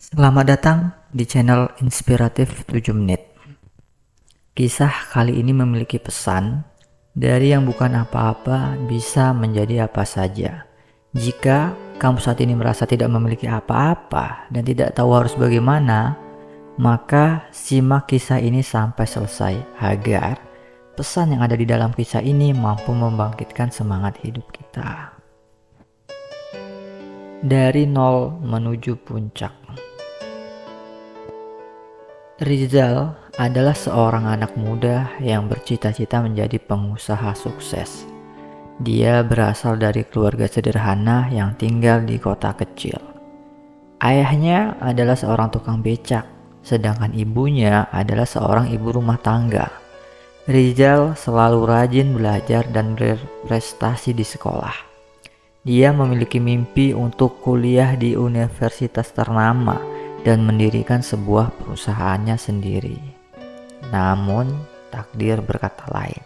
Selamat datang di channel Inspiratif 7 Menit. Kisah kali ini memiliki pesan dari yang bukan apa-apa bisa menjadi apa saja. Jika kamu saat ini merasa tidak memiliki apa-apa dan tidak tahu harus bagaimana, maka simak kisah ini sampai selesai agar pesan yang ada di dalam kisah ini mampu membangkitkan semangat hidup kita. Dari nol menuju puncak. Rizal adalah seorang anak muda yang bercita-cita menjadi pengusaha sukses. Dia berasal dari keluarga sederhana yang tinggal di kota kecil. Ayahnya adalah seorang tukang becak, sedangkan ibunya adalah seorang ibu rumah tangga. Rizal selalu rajin belajar dan berprestasi di sekolah. Dia memiliki mimpi untuk kuliah di universitas ternama dan mendirikan sebuah perusahaannya sendiri. Namun, takdir berkata lain.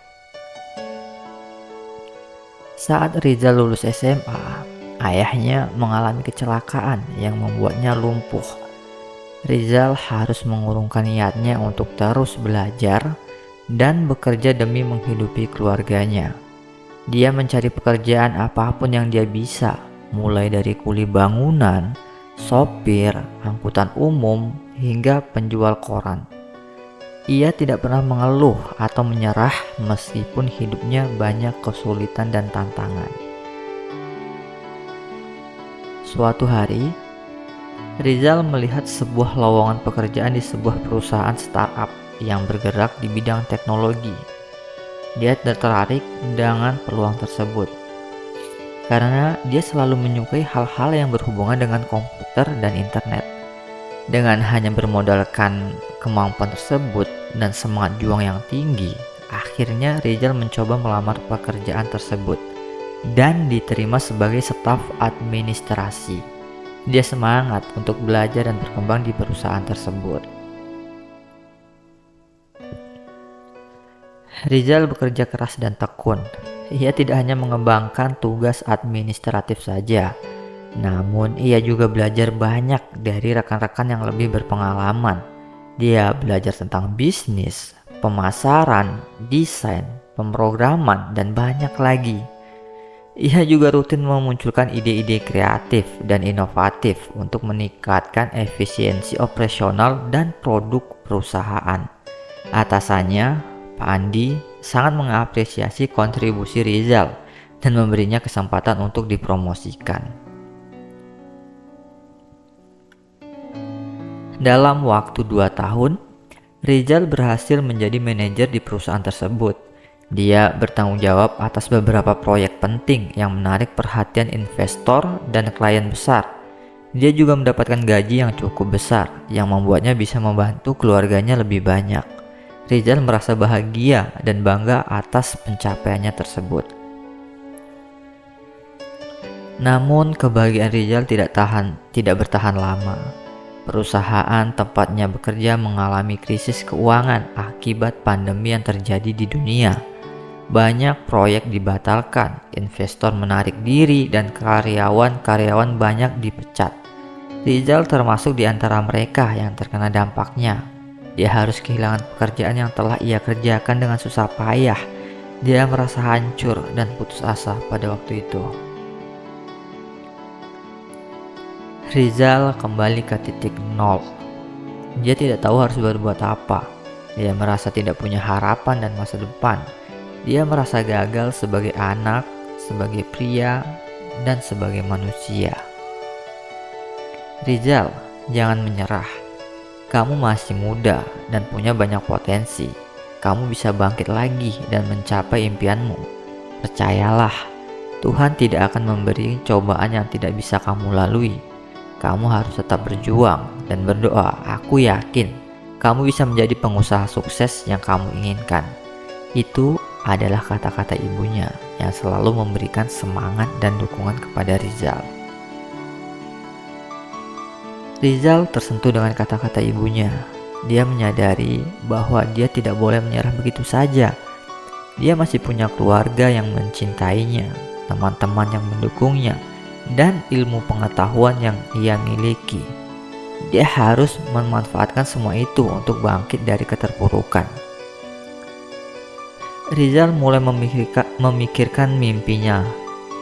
Saat Rizal lulus SMA, ayahnya mengalami kecelakaan yang membuatnya lumpuh. Rizal harus mengurungkan niatnya untuk terus belajar dan bekerja demi menghidupi keluarganya. Dia mencari pekerjaan apapun yang dia bisa, mulai dari kuli bangunan, sopir, angkutan umum, hingga penjual koran. Ia tidak pernah mengeluh atau menyerah meskipun hidupnya banyak kesulitan dan tantangan. Suatu hari, Rizal melihat sebuah lowongan pekerjaan di sebuah perusahaan startup yang bergerak di bidang teknologi. Dia tertarik dengan peluang tersebut karena dia selalu menyukai hal-hal yang berhubungan dengan komputer dan internet. Dengan hanya bermodalkan kemampuan tersebut dan semangat juang yang tinggi, akhirnya Rizal mencoba melamar pekerjaan tersebut dan diterima sebagai staf administrasi. Dia semangat untuk belajar dan berkembang di perusahaan tersebut. Rizal bekerja keras dan tekun. Ia tidak hanya mengembangkan tugas administratif saja, namun ia juga belajar banyak dari rekan-rekan yang lebih berpengalaman. Dia belajar tentang bisnis, pemasaran, desain, pemrograman, dan banyak lagi. Ia juga rutin memunculkan ide-ide kreatif dan inovatif untuk meningkatkan efisiensi operasional dan produk perusahaan. Atasannya, Pak Andi, sangat mengapresiasi kontribusi Rizal dan memberinya kesempatan untuk dipromosikan. Dalam waktu 2 tahun, Rizal berhasil menjadi manajer di perusahaan tersebut. Dia bertanggung jawab atas beberapa proyek penting yang menarik perhatian investor dan klien besar. Dia juga mendapatkan gaji yang cukup besar yang membuatnya bisa membantu keluarganya lebih banyak. Rizal merasa bahagia dan bangga atas pencapaiannya tersebut. Namun kebahagiaan Rizal tidak bertahan lama. Perusahaan tempatnya bekerja mengalami krisis keuangan akibat pandemi yang terjadi di dunia. Banyak proyek dibatalkan, investor menarik diri, dan karyawan-karyawan banyak dipecat. Rizal termasuk di antara mereka yang terkena dampaknya. Dia harus kehilangan pekerjaan yang telah ia kerjakan dengan susah payah. Dia merasa hancur dan putus asa pada waktu itu. Rizal kembali ke titik nol. Dia tidak tahu harus berbuat apa. Dia merasa tidak punya harapan dan masa depan. Dia merasa gagal sebagai anak, sebagai pria, dan sebagai manusia. Rizal, jangan menyerah. Kamu masih muda dan punya banyak potensi. Kamu bisa bangkit lagi dan mencapai impianmu. Percayalah, Tuhan tidak akan memberi cobaan yang tidak bisa kamu lalui. Kamu harus tetap berjuang dan berdoa. Aku yakin kamu bisa menjadi pengusaha sukses yang kamu inginkan. Itu adalah kata-kata ibunya yang selalu memberikan semangat dan dukungan kepada Rizal. Rizal tersentuh dengan kata-kata ibunya. Dia menyadari bahwa dia tidak boleh menyerah begitu saja. Dia masih punya keluarga yang mencintainya, teman-teman yang mendukungnya, dan ilmu pengetahuan yang ia miliki. Dia harus memanfaatkan semua itu untuk bangkit dari keterpurukan. Rizal mulai memikirkan mimpinya.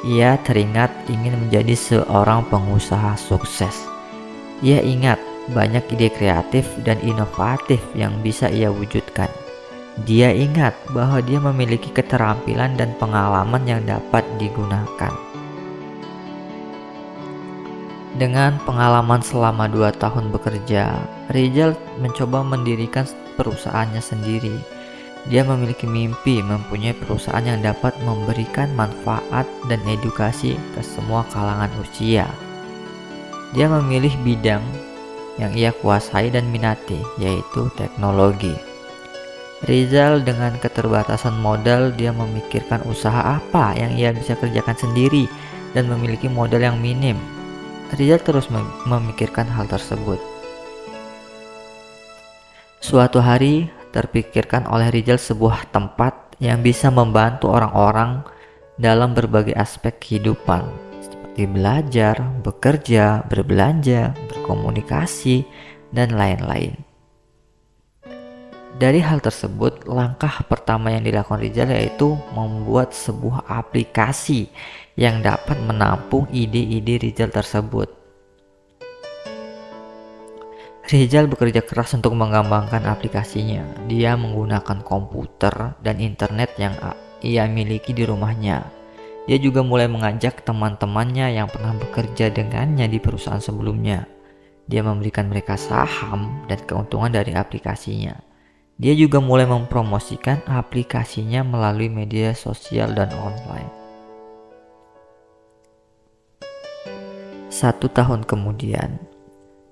Ia teringat ingin menjadi seorang pengusaha sukses. Ia ingat banyak ide kreatif dan inovatif yang bisa ia wujudkan. Dia ingat bahwa dia memiliki keterampilan dan pengalaman yang dapat digunakan. Dengan pengalaman selama 2 tahun bekerja, Rizal mencoba mendirikan perusahaannya sendiri. Dia memiliki mimpi mempunyai perusahaan yang dapat memberikan manfaat dan edukasi ke semua kalangan usia. Dia memilih bidang yang ia kuasai dan minati, yaitu teknologi. Rizal dengan keterbatasan modal, dia memikirkan usaha apa yang ia bisa kerjakan sendiri dan memiliki modal yang minim. Rizal terus memikirkan hal tersebut. Suatu hari terpikirkan oleh Rizal sebuah tempat yang bisa membantu orang-orang dalam berbagai aspek kehidupan, seperti belajar, bekerja, berbelanja, berkomunikasi, dan lain-lain. Dari hal tersebut, langkah pertama yang dilakukan Rizal yaitu membuat sebuah aplikasi yang dapat menampung ide-ide Rizal tersebut. Rizal bekerja keras untuk mengembangkan aplikasinya. Dia menggunakan komputer dan internet yang ia miliki di rumahnya. Dia juga mulai mengajak teman-temannya yang pernah bekerja dengannya di perusahaan sebelumnya. Dia memberikan mereka saham dan keuntungan dari aplikasinya. Dia juga mulai mempromosikan aplikasinya melalui media sosial dan online. 1 tahun kemudian,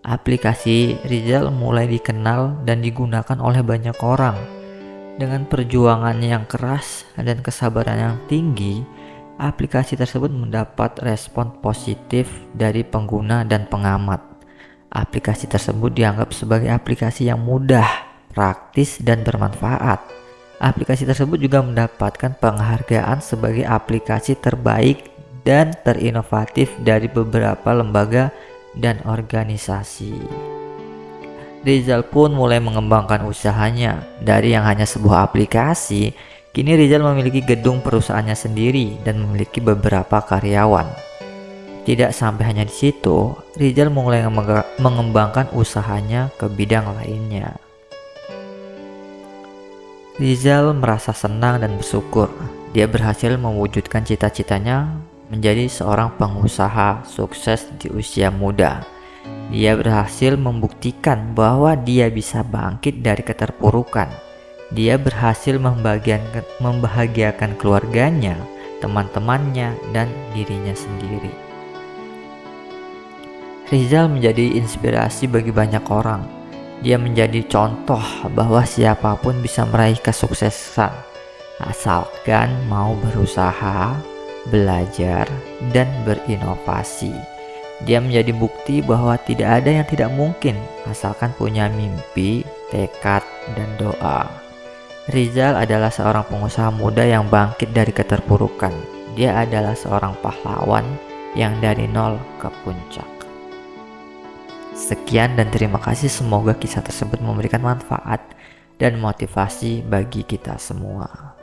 aplikasi Rizal mulai dikenal dan digunakan oleh banyak orang. Dengan perjuangannya yang keras dan kesabaran yang tinggi, aplikasi tersebut mendapat respon positif dari pengguna dan pengamat. Aplikasi tersebut dianggap sebagai aplikasi yang mudah, praktis, dan bermanfaat. Aplikasi tersebut juga mendapatkan penghargaan sebagai aplikasi terbaik dan terinovatif dari beberapa lembaga dan organisasi. Rizal pun mulai mengembangkan usahanya. Dari yang hanya sebuah aplikasi, kini Rizal memiliki gedung perusahaannya sendiri dan memiliki beberapa karyawan. Tidak sampai hanya di situ, Rizal mulai mengembangkan usahanya ke bidang lainnya. Rizal merasa senang dan bersyukur. Dia berhasil mewujudkan cita-citanya menjadi seorang pengusaha sukses di usia muda. Dia berhasil membuktikan bahwa dia bisa bangkit dari keterpurukan. Dia berhasil membahagiakan keluarganya, teman-temannya, dan dirinya sendiri. Rizal menjadi inspirasi bagi banyak orang. Dia menjadi contoh bahwa siapapun bisa meraih kesuksesan, asalkan mau berusaha, belajar, dan berinovasi. Dia menjadi bukti bahwa tidak ada yang tidak mungkin asalkan punya mimpi, tekad, dan doa. Rizal adalah seorang pengusaha muda yang bangkit dari keterpurukan. Dia adalah seorang pahlawan yang dari nol ke puncak. Sekian dan terima kasih, semoga kisah tersebut memberikan manfaat dan motivasi bagi kita semua.